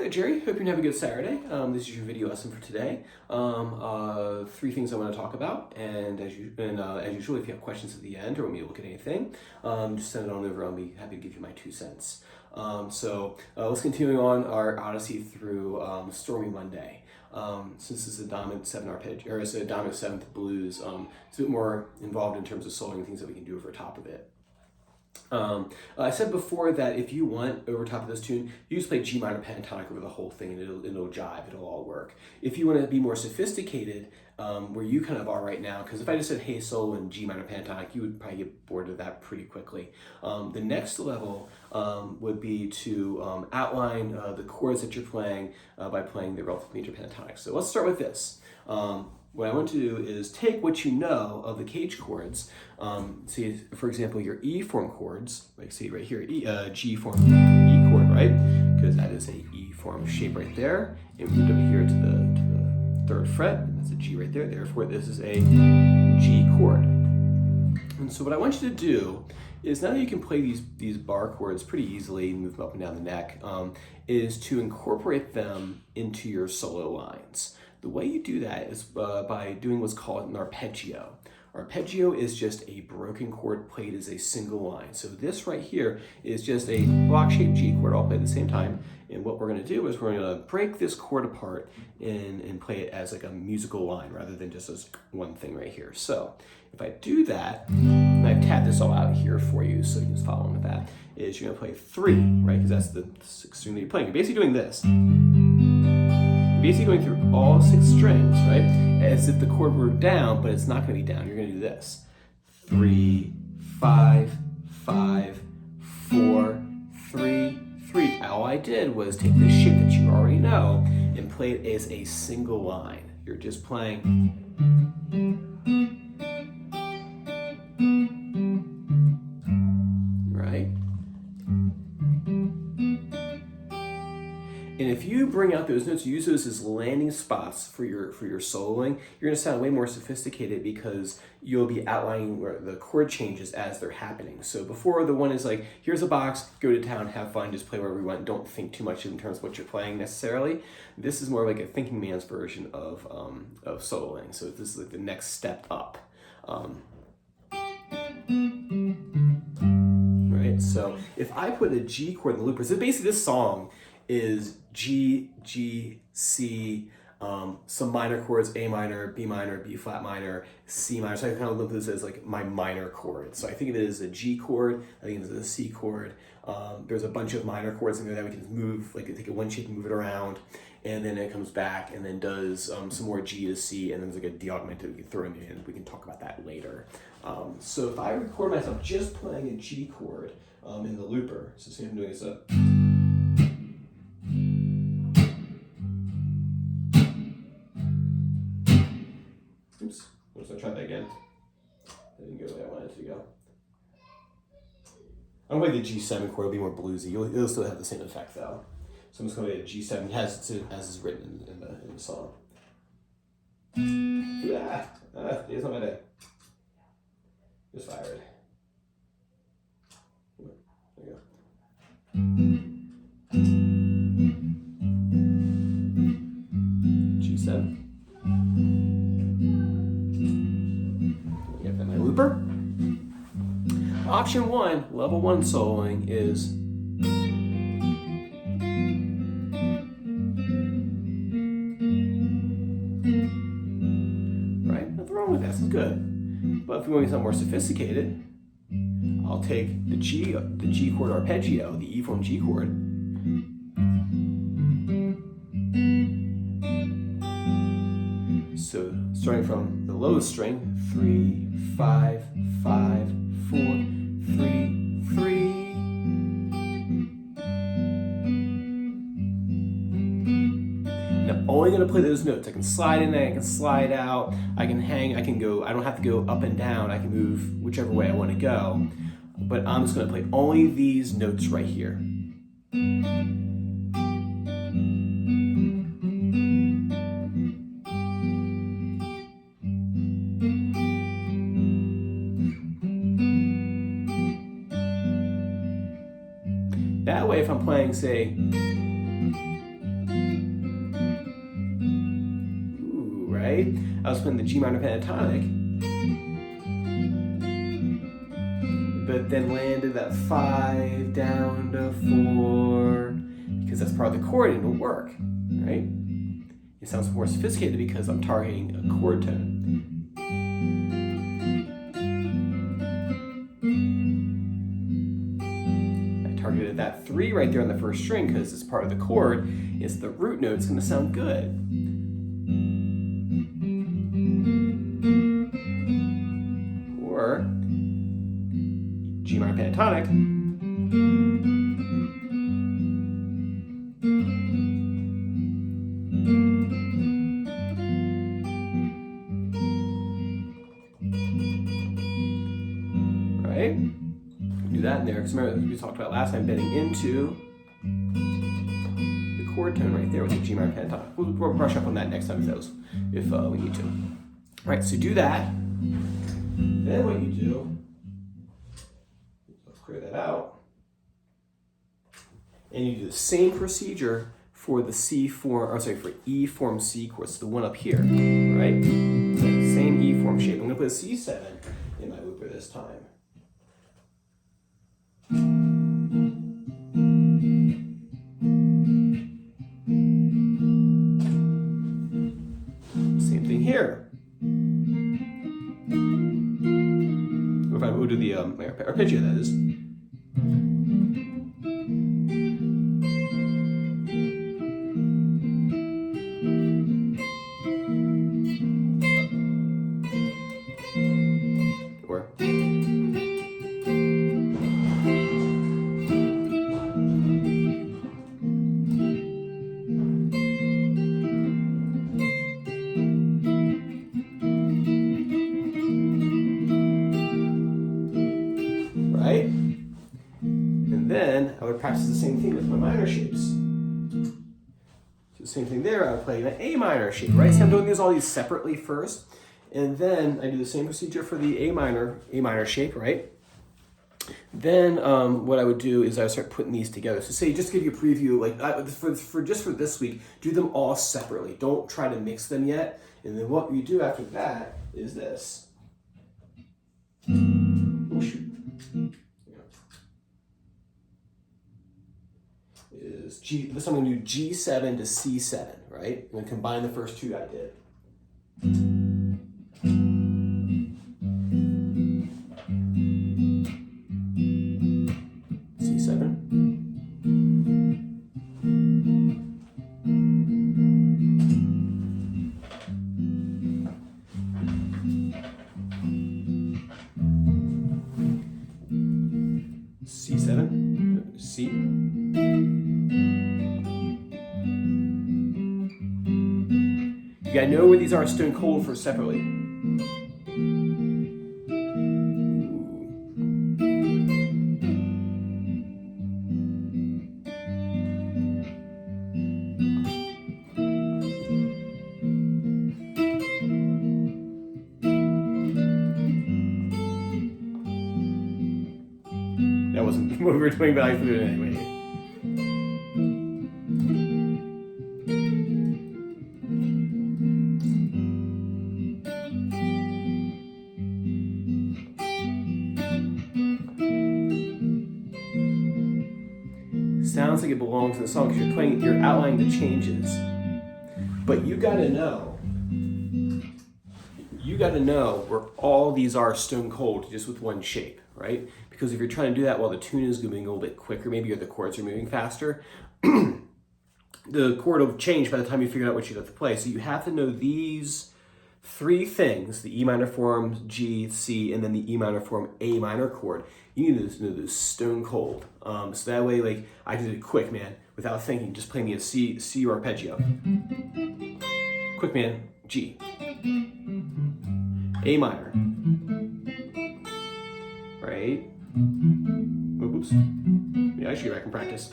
there, Jerry. Hope you're having a good Saturday. This is your video lesson for today. Three things I want to talk about, and as usual, if you have questions at the end or want me to look at anything, just send it on over. I'll be happy to give you my 2 cents. Let's continue on our odyssey through Stormy Monday. Since this is a dominant 7 arpeggio, or it's a dominant 7th blues, it's a bit more involved in terms of soloing things that we can do over top of it. I said before that if you want over top of this tune, you just play G minor pentatonic over the whole thing and it'll jive, it'll all work. If you want to be more sophisticated, where you kind of are right now, because if I just said hey solo and G minor pentatonic, you would probably get bored of that pretty quickly. The next level would be to outline the chords that you're playing by playing the relative major pentatonic. So let's start with this. What I want to do is take what you know of the cage chords. See, for example, your E form chords, like see right here, G form E chord, right? Because that is a E form shape right there. It moved up here to the 3rd fret, and that's a G right there. Therefore, this is a G chord. And so what I want you to do is, now that you can play these bar chords pretty easily and move them up and down the neck, is to incorporate them into your solo lines. The way you do that is by doing what's called an arpeggio. Arpeggio is just a broken chord played as a single line. So this right here is just a block-shaped G chord all played at the same time. And what we're going to do is we're going to break this chord apart and play it as like a musical line rather than just as one thing right here. So if I do that, and I've tabbed this all out here for you so you can just follow along with that, is you're going to play 3, right? Because that's the 6th string that you're playing. You're basically doing this. Basically going through all 6 strings, right? As if the chord were down, but it's not going to be down. You're going to do this. 3, 5, 5, 4, 3, 3. All I did was take this shape that you already know and play it as a single line. You're just playing. Right? And if you bring out those notes, use those as landing spots for your soloing, you're going to sound way more sophisticated because you'll be outlining where the chord changes as they're happening. So before, the one is like, here's a box, go to town, have fun, just play wherever you want, don't think too much in terms of what you're playing necessarily. This is more like a thinking man's version of soloing. So this is like the next step up. Right? So if I put a G chord in the looper, so basically this song is G, G, C, some minor chords, A minor, B minor, B flat minor, C minor. So I kind of look at this as like my minor chord. So I think of it as a G chord, I think of it as a C chord. There's a bunch of minor chords in there that we can move, like take one shape and move it around, and then it comes back and then does some more G to C, and then there's like a D augmented we can throw in there, and we can talk about that later. So if I record myself just playing a G chord in the looper, so see I'm doing this up. Oops, let's try that again. That didn't go the way I wanted it to go. I'm going to play the G7 chord, it'll be more bluesy. It'll still have the same effect though. So I'm just going to play a G7 as is written in the song. It's not my day. Just fired. There you go. G7. My looper. Option 1, level 1 soloing is right. Nothing wrong with that. This is good. But if you want something more sophisticated, I'll take the G chord arpeggio, the E form G chord. So starting from the lowest string, 3, 5, 5, 4, 3, 3. And I'm only going to play those notes. I can slide in, I can slide out, I can hang, I can go, I don't have to go up and down, I can move whichever way I want to go. But I'm just going to play only these notes right here. That way, if I'm playing, say, right? I was playing the G minor pentatonic, but then landed that 5 down to 4, because that's part of the chord and it'll work, right? It sounds more sophisticated because I'm targeting a chord tone. I targeted that 3 right there on the first string because it's part of the chord. It's the root note. It's going to sound good. Or G minor pentatonic. Right? Do that in there, because remember we talked about last time, bending into the chord tone right there with the G minor pentatonic. We'll brush up on that next time if we need to. All right, so do that. Then what you do, let's clear that out, and you do the same procedure for the for E form C chords, the one up here, right? Same E form shape. I'm going to put a C7 in my looper this time. Same thing here. If I go to the arpeggio, that is. Or. Right? And then I would practice the same thing with my minor shapes. So the same thing there, I would play an A minor shape, right? So I'm doing all these separately first, and then I do the same procedure for the A minor shape, right? Then what I would do is I would start putting these together. So say, just to give you a preview, like for this week, do them all separately. Don't try to mix them yet. And then what you do after that is this. Oh, shoot. Is G, this I'm going to do G7 to C7, right? I'm going to combine the first two I did. C7. C7, C. You gotta know where these are stone cold for separately. That wasn't what we were doing, but I flew it anyway. Sounds like it belongs in the song because you're outlining the changes. But you gotta know where all these are stone cold just with one shape, right? Because if you're trying to do that while the tune is moving a little bit quicker, maybe or the chords are moving faster, the chord will change by the time you figure out what you have to play. So you have to know these three things: the E minor form, G, C, and then the E minor form, A minor chord. You need to know those stone cold. So that way, like, I can do it quick, man, without thinking. Just play me a C arpeggio. Quick, man, G. A minor. Right? Oops. Yeah, I should get back and practice.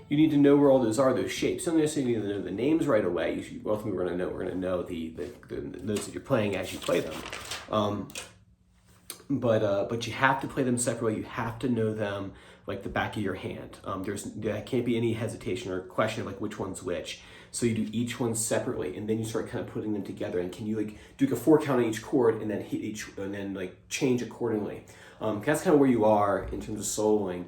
You need to know where all those are, those shapes. You don't necessarily need to know the names right away. Ultimately, we're going to know the notes that you're playing as you play them. But you have to play them separately. You have to know them like the back of your hand. There can't be any hesitation or question of like which one's which. So you do each one separately, and then you start kind of putting them together. And can you like do like a 4 count on each chord, and then hit each, and then like change accordingly. That's kind of where you are in terms of soloing,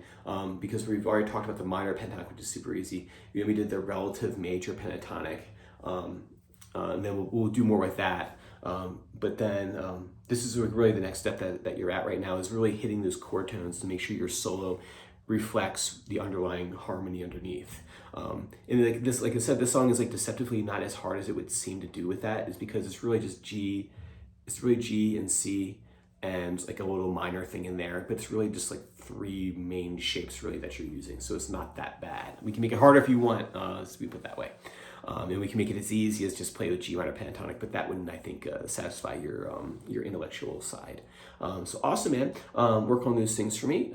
because we've already talked about the minor pentatonic, which is super easy. We did the relative major pentatonic, and then we'll do more with that. But then this is really the next step that you're at right now, is really hitting those chord tones to make sure your solo reflects the underlying harmony underneath. And like I said, this song is like deceptively not as hard as it would seem to do with that, is because it's really just G, it's really G and C and like a little minor thing in there, but it's really just like 3 main shapes really that you're using. So it's not that bad. We can make it harder if you want, so we put it that way. And we can make it as easy as just play with G minor pentatonic, but that wouldn't, I think, satisfy your intellectual side. So awesome, man. Work on those things for me.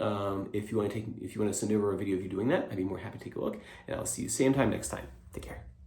If you want to send over a video of you doing that, I'd be more happy to take a look. And I'll see you same time next time. Take care.